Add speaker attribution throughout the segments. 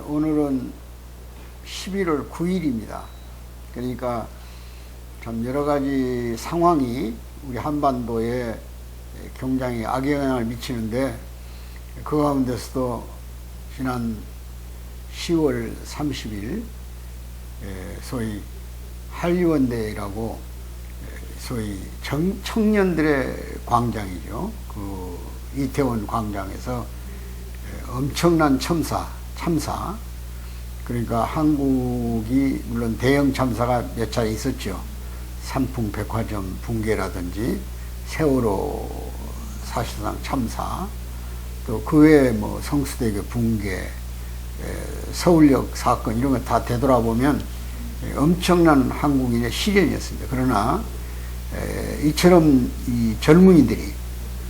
Speaker 1: 오늘은 11월 9일입니다. 그러니까 참 여러 가지 상황이 우리 한반도에 굉장히 악영향을 미치는데, 그 가운데서도 지난 10월 30일 소위 한리원대회라고 소위 청년들의 광장이죠. 그 이태원 광장에서 엄청난 참사, 그러니까 한국이 물론 대형 참사가 몇 차례 있었죠. 삼풍백화점 붕괴라든지 세월호 사실상 참사, 또 그 외에 뭐 성수대교 붕괴, 서울역 사건, 이런 거 다 되돌아보면 엄청난 한국인의 시련이었습니다. 그러나 이처럼 이 젊은이들이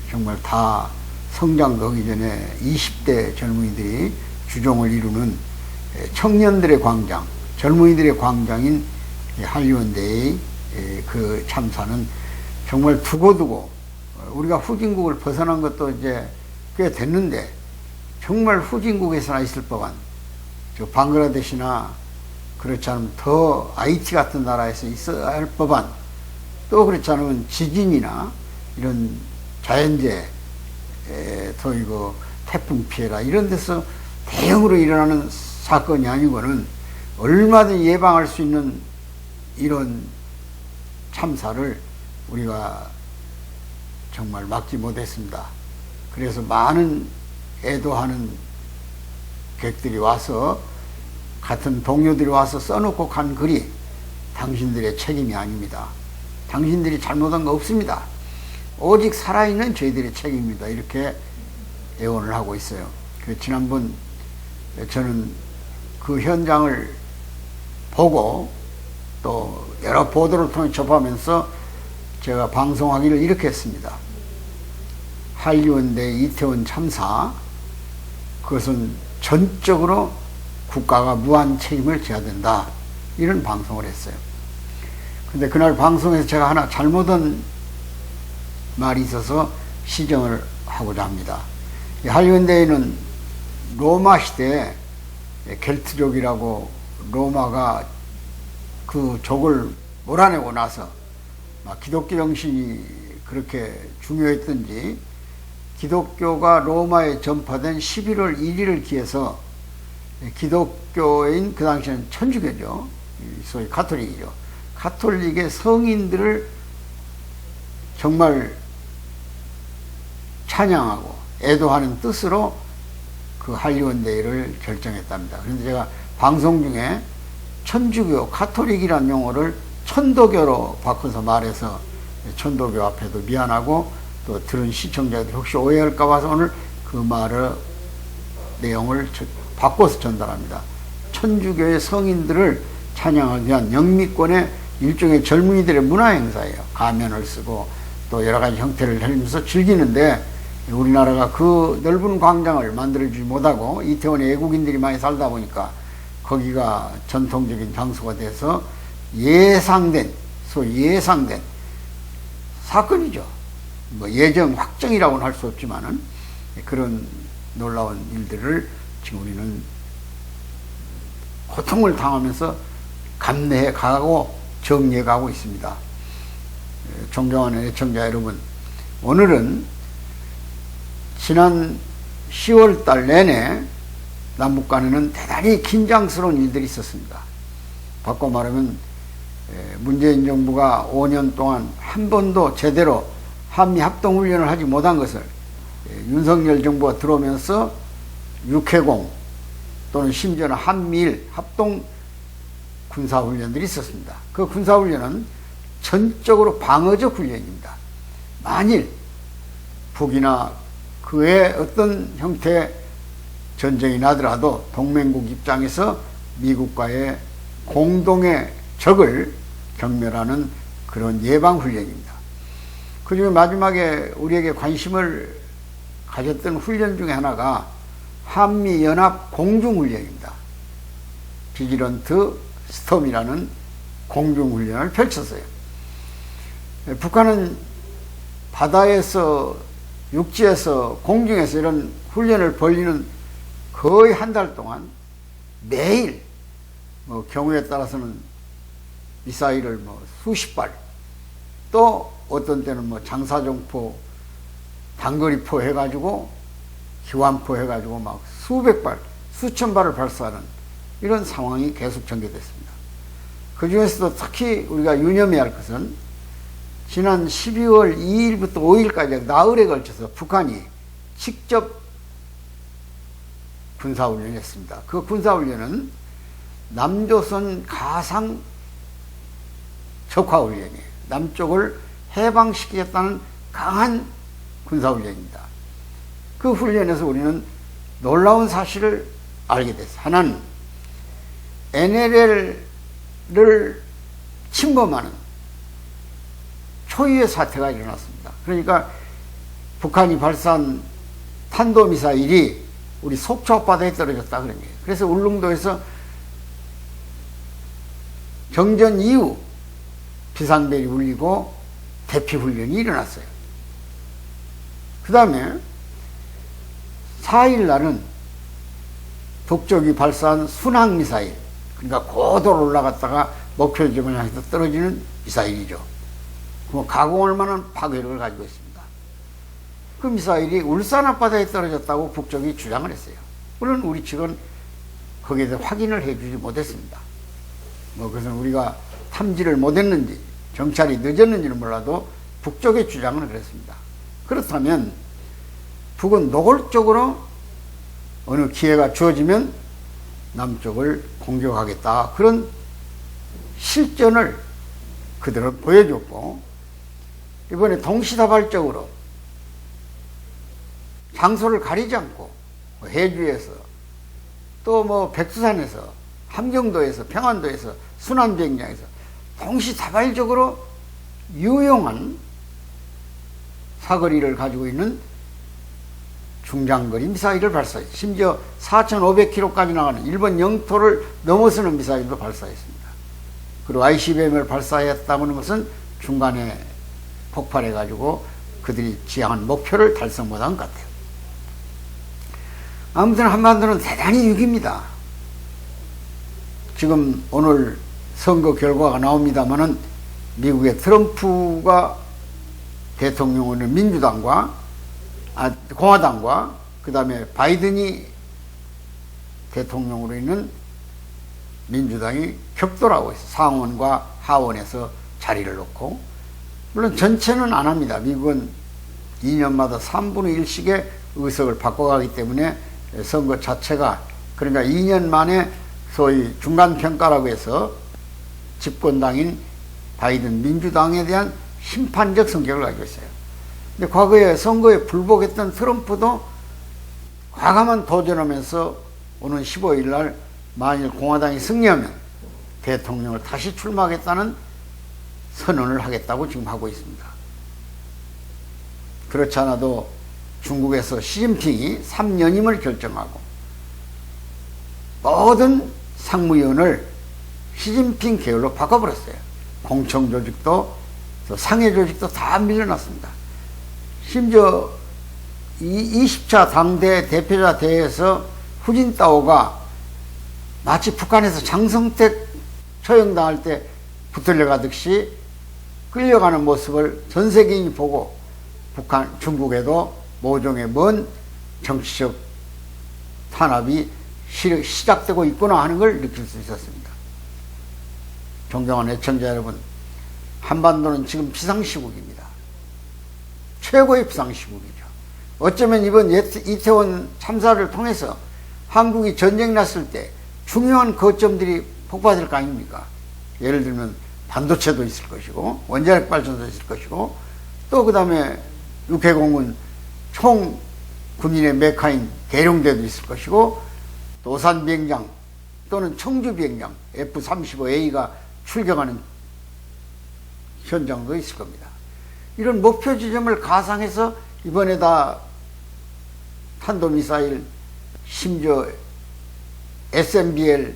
Speaker 1: 정말 다 성장도 하기 전에 20대 젊은이들이 주종을 이루는 청년들의 광장, 젊은이들의 광장인 한리원대의 그 참사는 정말 두고두고, 우리가 후진국을 벗어난 것도 이제 꽤 됐는데 정말 후진국에서나 있을 법한, 저 방글라데시나 그렇지 않으면 더 IT 같은 나라에서 있어야 할 법한, 또 그렇지 않으면 지진이나 이런 자연재해, 더 이거 태풍 피해라 이런 데서 대형으로 일어나는 사건이 아니고는 얼마든지 예방할 수 있는 이런 참사를 우리가 정말 막지 못했습니다. 그래서 많은 애도하는 객들이 와서, 같은 동료들이 와서 써놓고 간 글이 당신들의 책임이 아닙니다. 당신들이 잘못한 거 없습니다. 오직 살아있는 저희들의 책임입니다. 이렇게 애원을 하고 있어요. 지난번 저는 그 현장을 보고 또 여러 보도를 통해 접하면서 제가 방송하기를 이렇게 했습니다. 한리원대 이태원 참사, 그것은 전적으로 국가가 무한 책임을 져야 된다, 이런 방송을 했어요. 근데 그날 방송에서 제가 하나 잘못한 말이 있어서 시정을 하고자 합니다. 한리원대회는 로마 시대에 겔트족이라고, 로마가 그 족을 몰아내고 나서 기독교 정신이 그렇게 중요했던지, 기독교가 로마에 전파된 11월 1일을 기해서 기독교인, 그 당시에는 천주교죠, 소위 가톨릭이죠, 가톨릭의 성인들을 정말 찬양하고 애도하는 뜻으로 그 한리원대회를 결정했답니다. 그런데 제가 방송 중에 천주교, 가톨릭이라는 용어를 천도교로 바꿔서 말해서 천도교 앞에도 미안하고, 또 들은 시청자들 혹시 오해할까 봐서 오늘 그 말의 내용을 바꿔서 전달합니다. 천주교의 성인들을 찬양하기 위한 영미권의 일종의 젊은이들의 문화행사예요. 가면을 쓰고 또 여러 가지 형태를 하면서 즐기는데, 우리나라가 그 넓은 광장을 만들어주지 못하고 이태원에 외국인들이 많이 살다 보니까 거기가 전통적인 장소가 돼서 소위 예상된 사건이죠. 뭐 예정 확정이라고는 할 수 없지만은 그런 놀라운 일들을 지금 우리는 고통을 당하면서 감내해 가고 정리해 가고 있습니다. 존경하는 애청자 여러분, 오늘은 지난 10월 달 내내 남북 간에는 대단히 긴장스러운 일들이 있었습니다. 바꿔 말하면 문재인 정부가 5년 동안 한 번도 제대로 한미 합동훈련을 하지 못한 것을 윤석열 정부가 들어오면서 육해공 또는 심지어는 한미일 합동 군사훈련들이 있었습니다. 그 군사훈련은 전적으로 방어적 훈련입니다. 만일 북이나 그 외 어떤 형태의 전쟁이 나더라도 동맹국 입장에서 미국과의 공동의 적을 경멸하는 그런 예방훈련입니다. 그 중에 마지막에 우리에게 관심을 가졌던 훈련 중에 하나가 한미연합 공중훈련입니다. 비기런트 스톰이라는 공중훈련을 펼쳤어요. 북한은 바다에서, 육지에서, 공중에서 이런 훈련을 벌이는 거의 한 달 동안 매일 경우에 따라서는 미사일을 수십 발, 또 어떤 때는 장사정포, 단거리포 해가지고 기관포 해가지고 막 수백 발, 수천 발을 발사하는 이런 상황이 계속 전개됐습니다. 그 중에서도 특히 우리가 유념해야 할 것은 지난 12월 2일부터 5일까지 나흘에 걸쳐서 북한이 직접 군사훈련을 했습니다. 그 군사훈련은 남조선 가상 적화훈련이에요. 남쪽을 해방시키겠다는 강한 군사훈련입니다. 그 훈련에서 우리는 놀라운 사실을 알게 됐어요. 하나는 NLL을 침범하는 초유의 사태가 일어났습니다. 그러니까 북한이 발사한 탄도미사일이 우리 속초 앞바다에 떨어졌다 그런 거예요. 그래서 울릉도에서 정전 이후 비상벨이 울리고 대피훈련이 일어났어요. 그 다음에 4일 날은 북쪽이 발사한 순항미사일, 그러니까 고도로 올라갔다가 목표 지점을 향해서 떨어지는 미사일이죠. 가공할 만한 파괴력을 가지고 있습니다. 그 미사일이 울산 앞바다에 떨어졌다고 북쪽이 주장을 했어요. 물론 우리 측은 거기에 대해 확인을 해주지 못했습니다. 그것은 우리가 탐지를 못했는지 정찰이 늦었는지는 몰라도 북쪽의 주장은 그랬습니다. 그렇다면 북은 노골적으로 어느 기회가 주어지면 남쪽을 공격하겠다, 그런 실전을 그들은 보여줬고, 이번에 동시다발적으로 장소를 가리지 않고 해주에서 또 백두산에서, 함경도에서, 평안도에서, 순환비행장에서 동시다발적으로 유용한 사거리를 가지고 있는 중장거리 미사일을 발사했습니다. 심지어 4,500km까지 나가는 일본 영토를 넘어서는 미사일도 발사했습니다. 그리고 ICBM을 발사했다는 것은 중간에 폭발해가지고 그들이 지향한 목표를 달성 못한 것 같아요. 아무튼 한반도는 대단히 위기입니다. 지금 오늘 선거 결과가 나옵니다마는 미국의 트럼프가 대통령은 공화당과 그 다음에 바이든이 대통령으로 있는 민주당이 격돌하고 있어요. 상원과 하원에서 자리를 놓고. 물론 전체는 안 합니다. 미국은 2년마다 3분의 1씩의 의석을 바꿔가기 때문에 선거 자체가, 그러니까 2년 만에 소위 중간평가라고 해서 집권당인 바이든 민주당에 대한 심판적 성격을 가지고 있어요. 근데 과거에 선거에 불복했던 트럼프도 과감한 도전하면서 오는 15일 날 만일 공화당이 승리하면 대통령을 다시 출마하겠다는 선언을 하겠다고 지금 하고 있습니다. 그렇지 않아도 중국에서 시진핑이 3년임을 결정하고 모든 상무위원을 시진핑 계열로 바꿔버렸어요. 공청조직도 상해조직도 다 밀려났습니다. 심지어 20차 당대 대표자 대회에서 후진타오가 마치 북한에서 장성택 처형당할 때 붙들려가듯이 끌려가는 모습을 전 세계인이 보고 중국에도 모종의 먼 정치적 탄압이 시작되고 있구나 하는 걸 느낄 수 있었습니다. 존경하는 애청자 여러분, 한반도는 지금 비상시국입니다. 최고의 비상시국이죠. 어쩌면 이번 이태원 참사를 통해서 한국이 전쟁 났을 때 중요한 거점들이 폭파될 거 아닙니까? 예를 들면 반도체도 있을 것이고 원자력 발전도 있을 것이고 또 그 다음에 육해공군 총 군인의 메카인 계룡대도 있을 것이고 또 오산 비행장 또는 청주 비행장 F-35A가 출격하는 현장도 있을 겁니다. 이런 목표 지점을 가상해서 이번에 다 탄도미사일, 심지어 SMBL,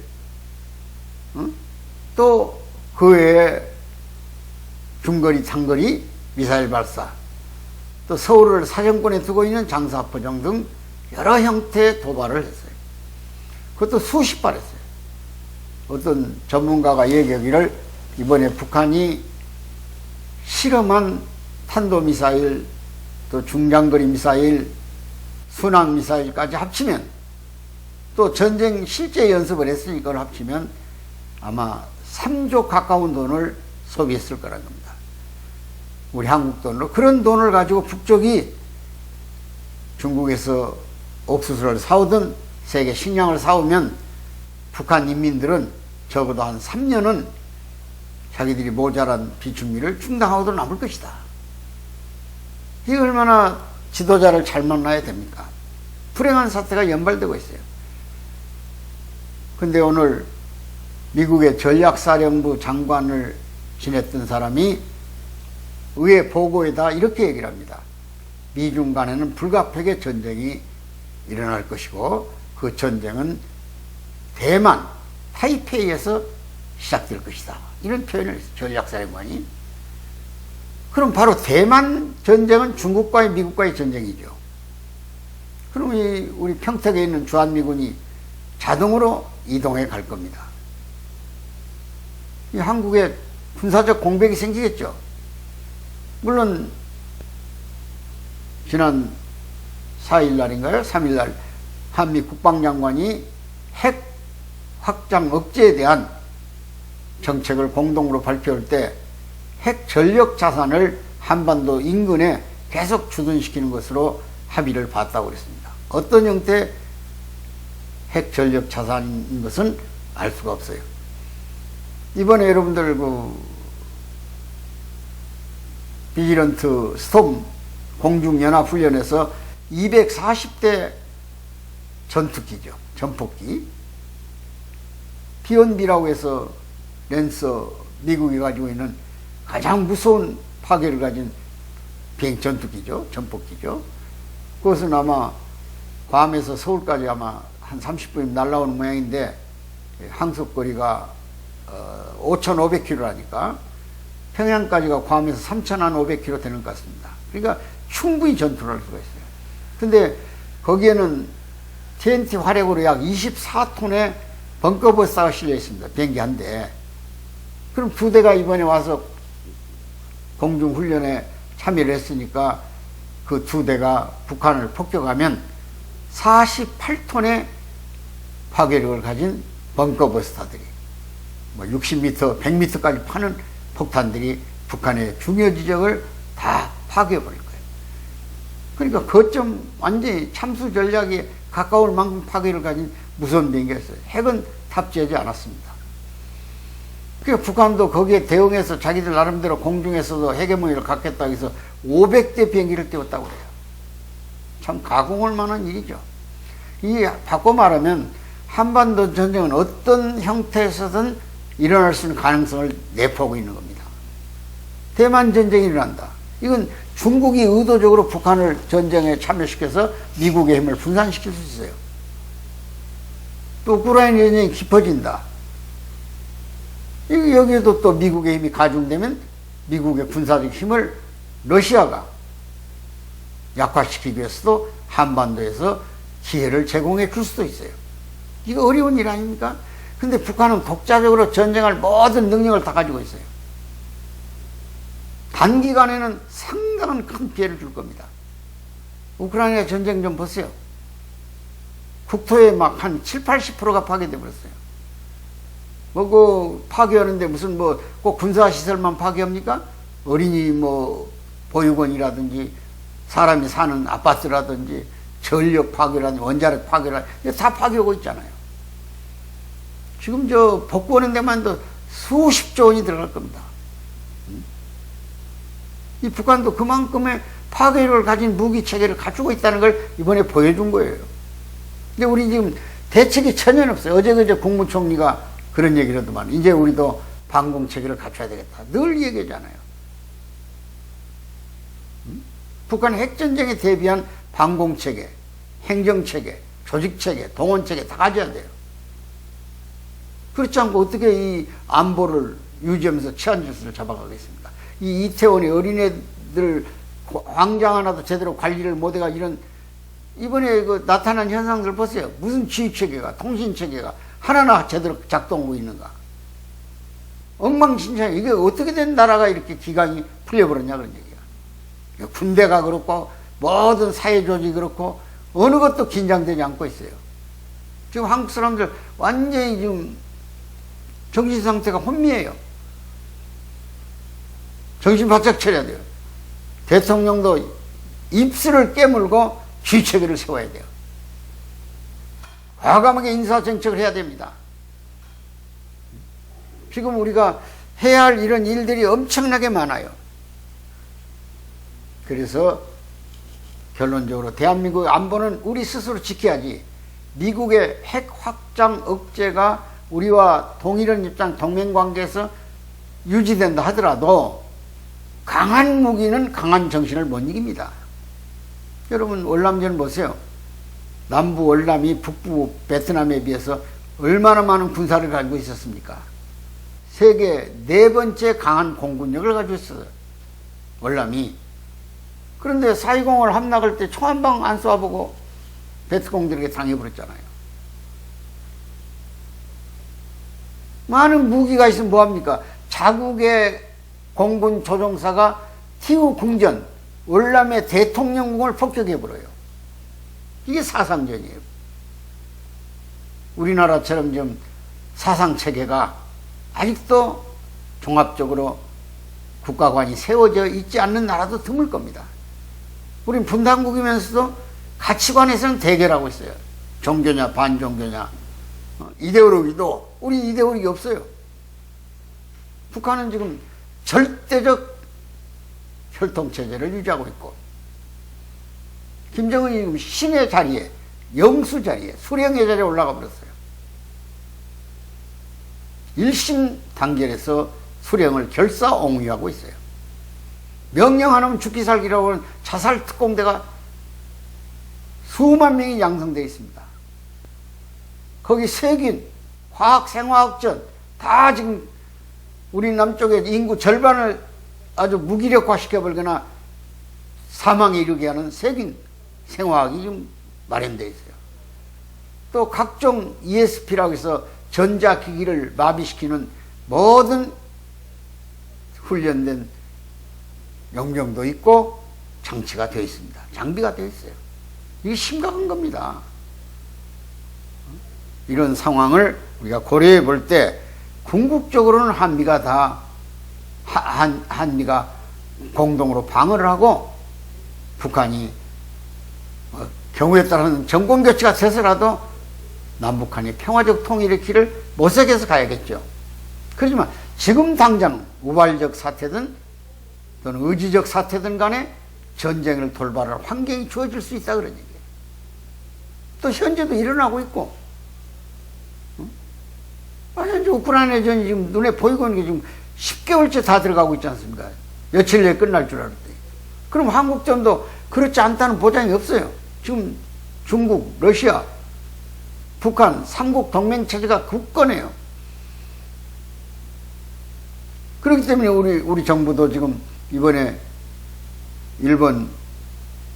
Speaker 1: 또 그 외에 중거리, 장거리 미사일 발사, 또 서울을 사정권에 두고 있는 장사포정 등 여러 형태의 도발을 했어요. 그것도 수십 발 했어요. 어떤 전문가가 얘기하기를 이번에 북한이 실험한 탄도미사일, 또 중장거리 미사일, 순항미사일까지 합치면, 또 전쟁 실제 연습을 했으니까 그걸 합치면 아마 3조 가까운 돈을 소비했을 거란 겁니다. 우리 한국 돈으로. 그런 돈을 가지고 북쪽이 중국에서 옥수수를 사오든 세계 식량을 사오면 북한 인민들은 적어도 한 3년은 자기들이 모자란 비축미를 충당하고도 남을 것이다. 이게 얼마나 지도자를 잘 만나야 됩니까? 불행한 사태가 연발되고 있어요. 근데 오늘 미국의 전략사령부 장관을 지냈던 사람이 의회 보고에다 이렇게 얘기를 합니다. 미중 간에는 불가피하게 전쟁이 일어날 것이고 그 전쟁은 대만, 타이페이에서 시작될 것이다. 이런 표현을 했어요. 전략사령관이. 그럼 바로 대만 전쟁은 중국과의 미국과의 전쟁이죠. 그럼 우리 평택에 있는 주한미군이 자동으로 이동해 갈 겁니다. 이 한국에 군사적 공백이 생기겠죠. 물론 지난 4일날인가요? 3일날 한미 국방장관이 핵 확장 억제에 대한 정책을 공동으로 발표할 때 핵 전력 자산을 한반도 인근에 계속 주둔시키는 것으로 합의를 봤다고 그랬습니다. 어떤 형태의 핵 전력 자산인 것은 알 수가 없어요. 이번에 여러분들 비지런트 스톰 공중연합훈련에서 240대 전투기죠. 전폭기. B1B라고 해서 랜서 미국이 가지고 있는 가장 무서운 파괴를 가진 비행 전투기죠. 전폭기죠. 그것은 아마 괌에서 서울까지 아마 한 30분이면 날아오는 모양인데 항속거리가 5,500km라니까 평양까지가 괌에서 3,500km 되는 것 같습니다. 그러니까 충분히 전투를 할 수가 있어요. 근데 거기에는 TNT 화력으로 약 24톤의 벙커버스터가 실려 있습니다. 비행기 한 대. 그럼 두 대가 이번에 와서 공중훈련에 참여를 했으니까 그 두 대가 북한을 폭격하면 48톤의 파괴력을 가진 벙커버스터들이 뭐 60m, 100m까지 파는 폭탄들이 북한의 중요 지역을 다 파괴해버릴 거예요. 그러니까 거점 완전히 참수 전략에 가까울 만큼 파괴를 가진 무서운 비행기였어요. 핵은 탑재하지 않았습니다. 그러니까 북한도 거기에 대응해서 자기들 나름대로 공중에서도 헤게모니를 갖겠다고 해서 500대 비행기를 띄웠다고 그래요. 참 가공할 만한 일이죠. 이 바꿔 말하면 한반도 전쟁은 어떤 형태에서든 일어날 수 있는 가능성을 내포하고 있는 겁니다. 대만 전쟁이 일어난다. 이건 중국이 의도적으로 북한을 전쟁에 참여시켜서 미국의 힘을 분산시킬 수 있어요. 또 우크라이나 전쟁이 깊어진다. 여기에도 또 미국의 힘이 가중되면 미국의 군사적 힘을 러시아가 약화시키기 위해서도 한반도에서 기회를 제공해 줄 수도 있어요. 이거 어려운 일 아닙니까? 근데 북한은 독자적으로 전쟁할 모든 능력을 다 가지고 있어요. 단기간에는 상당한 큰 피해를 줄 겁니다. 우크라이나 전쟁 좀 보세요. 국토의 막 한 7, 80%가 파괴돼 버렸어요. 파괴하는데 무슨 꼭 군사시설만 파괴합니까? 어린이 보육원이라든지 사람이 사는 아파트라든지 전력 파괴라든지 원자력 파괴라든지 다 파괴하고 있잖아요. 지금 복구하는 데만도 수십조 원이 들어갈 겁니다. 이 북한도 그만큼의 파괴력을 가진 무기 체계를 갖추고 있다는 걸 이번에 보여준 거예요. 근데 우리 지금 대책이 전혀 없어요. 어제 국무총리가 그런 얘기를 하더만 이제 우리도 방공 체계를 갖춰야 되겠다. 늘 얘기하잖아요. 북한 핵전쟁에 대비한 방공체계, 행정체계, 조직체계, 동원체계 다 가져야 돼요. 그렇지 않고 어떻게 이 안보를 유지하면서 치안 질서를 잡아가겠습니까? 이 이태원의 어린애들 광장 하나도 제대로 관리를 못해가 이런 이번에 그 나타난 현상들 보세요. 무슨 지휘체계가, 통신체계가 하나나 제대로 작동하고 있는가. 엉망진창. 이게 어떻게 된 나라가 이렇게 기강이 풀려버렸냐 그런 얘기야. 군대가 그렇고 모든 사회조직이 그렇고 어느 것도 긴장되지 않고 있어요. 지금 한국 사람들 완전히 지금 정신상태가 혼미해요. 정신 바짝 차려야 돼요. 대통령도 입술을 깨물고 쥐체계를 세워야 돼요. 과감하게 인사정책을 해야 됩니다. 지금 우리가 해야 할 이런 일들이 엄청나게 많아요. 그래서 결론적으로 대한민국의 안보는 우리 스스로 지켜야지, 미국의 핵 확장 억제가 우리와 동일한 입장, 동맹관계에서 유지된다 하더라도 강한 무기는 강한 정신을 못 이깁니다. 여러분 월남전 보세요. 남부 월남이 북부 베트남에 비해서 얼마나 많은 군사를 가지고 있었습니까? 세계 네 번째 강한 공군력을 가지고 있어요. 월남이. 그런데 4.20을 함락할 때 총 한 방 안 쏴보고 베트공들에게 당해버렸잖아요. 많은 무기가 있으면 뭐합니까? 자국의 공군 조종사가 티우 궁전, 월남의 대통령궁을 폭격해버려요. 이게 사상전이에요. 우리나라처럼 좀 사상체계가 아직도 종합적으로 국가관이 세워져 있지 않는 나라도 드물 겁니다. 우린 분단국이면서도 가치관에서는 대결하고 있어요. 종교냐 반종교냐, 이데올로기도 우리 이데올로기 없어요. 북한은 지금 절대적 혈통체제를 유지하고 있고, 김정은이 지금 신의 자리에, 영수 자리에, 수령의 자리에 올라가 버렸어요. 1심 단결에서 수령을 결사옹위하고 있어요. 명령 하나면 죽기 살기라고 하는 자살 특공대가 수만 명이 양성되어 있습니다. 거기 세균, 화학, 생화학전 다 지금 우리 남쪽의 인구 절반을 아주 무기력화 시켜버리거나 사망에 이르게 하는 세균, 생화학이 좀 마련되어 있어요. 또 각종 ESP라고 해서 전자기기를 마비시키는 모든 훈련된 용병도 있고 장치가 되어 있습니다. 장비가 되어 있어요. 이게 심각한 겁니다. 이런 상황을 우리가 고려해 볼 때 궁극적으로는 한미가 다 한미가 공동으로 방어를 하고 북한이 경우에 따라서는 정권 교체가 돼서라도 남북한이 평화적 통일의 길을 모색해서 가야겠죠. 그렇지만 지금 당장 우발적 사태든 또는 의지적 사태든 간에 전쟁을 돌발할 환경이 주어질 수 있다 그런 얘기예요. 또 현재도 일어나고 있고, 현재 우크라이나 전이 지금 눈에 보이고 있는 게 지금 10개월째 다 들어가고 있지 않습니까? 며칠 내에 끝날 줄 알았더니. 그럼 한국전도 그렇지 않다는 보장이 없어요. 지금 중국, 러시아, 북한, 삼국 동맹체제가 굳건해요. 그렇기 때문에 우리 정부도 지금 이번에 일본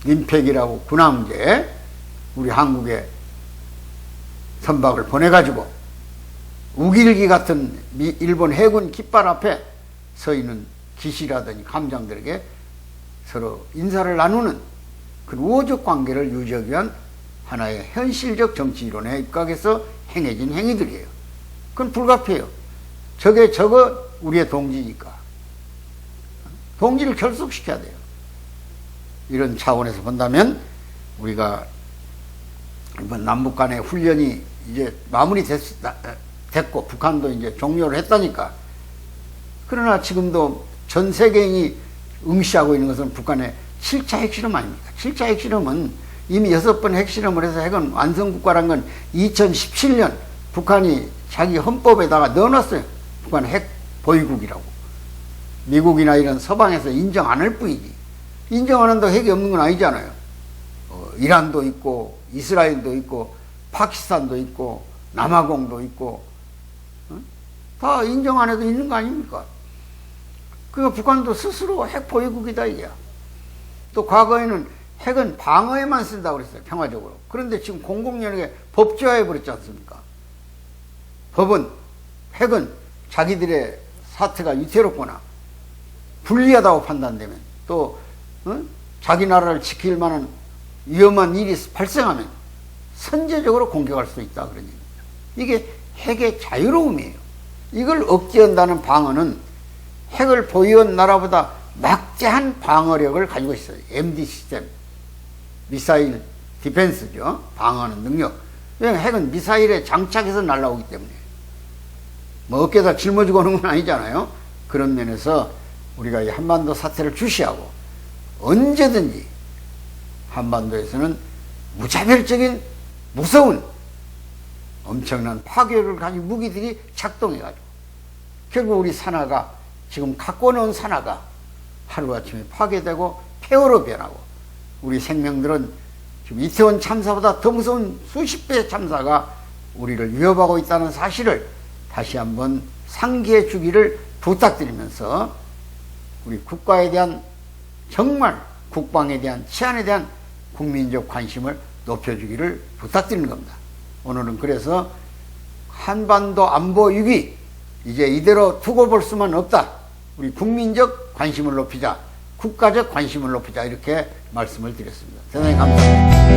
Speaker 1: 임팩이라고 군함제 우리 한국에 선박을 보내가지고 우길기 같은 일본 해군 깃발 앞에 서 있는 기시라든지 함장들에게 서로 인사를 나누는 그 우호적 관계를 유지하기 위한 하나의 현실적 정치 이론에 입각해서 행해진 행위들이에요. 그건 불가피해요. 저거 우리의 동지니까. 동지를 결속시켜야 돼요. 이런 차원에서 본다면 우리가 이번 남북 간의 훈련이 이제 마무리됐고 북한도 이제 종료를 했다니까. 그러나 지금도 전 세계인이 응시하고 있는 것은 북한의 7차 핵실험 아닙니까? 7차 핵실험은 이미 6번 핵실험을 해서 핵은 완성국가란 건 2017년 북한이 자기 헌법에다가 넣어놨어요. 북한 핵 보유국이라고. 미국이나 이런 서방에서 인정 안 할 뿐이지. 인정하는다고 핵이 없는 건 아니잖아요. 이란도 있고 이스라엘도 있고 파키스탄도 있고 남아공도 있고 다 인정 안 해도 있는 거 아닙니까? 그러니까 북한도 스스로 핵 보유국이다 이게야. 또 과거에는 핵은 방어에만 쓴다고 그랬어요. 평화적으로. 그런데 지금 공공연하게 법제화해 버렸지 않습니까? 법은 핵은 자기들의 사태가 위태롭거나 불리하다고 판단되면 또 자기 나라를 지킬 만한 위험한 일이 발생하면 선제적으로 공격할 수 있다 그런 얘기입니다. 이게 핵의 자유로움이에요. 이걸 억제한다는 방어는 핵을 보유한 나라보다 막대한 방어력을 가지고 있어요. MD 시스템, 미사일 디펜스죠. 방어하는 능력. 왜냐하면 핵은 미사일에 장착해서 날아오기 때문에 뭐 어깨에다 짊어지고 오는 건 아니잖아요. 그런 면에서 우리가 이 한반도 사태를 주시하고 언제든지 한반도에서는 무차별적인 무서운 엄청난 파괴를 가진 무기들이 작동해가지고 결국 우리 산하가 지금 갖고 놓은 산하가 하루아침에 파괴되고 폐허로 변하고 우리 생명들은 지금 이태원 참사보다 더 무서운 수십 배의 참사가 우리를 위협하고 있다는 사실을 다시 한번 상기해 주기를 부탁드리면서 우리 국가에 대한 정말 국방에 대한 치안에 대한 국민적 관심을 높여주기를 부탁드리는 겁니다. 오늘은 그래서 한반도 안보 위기 이제 이대로 두고 볼 수만 없다. 우리 국민적 관심을 높이자, 국가적 관심을 높이자 이렇게 말씀을 드렸습니다. 대단히 감사합니다.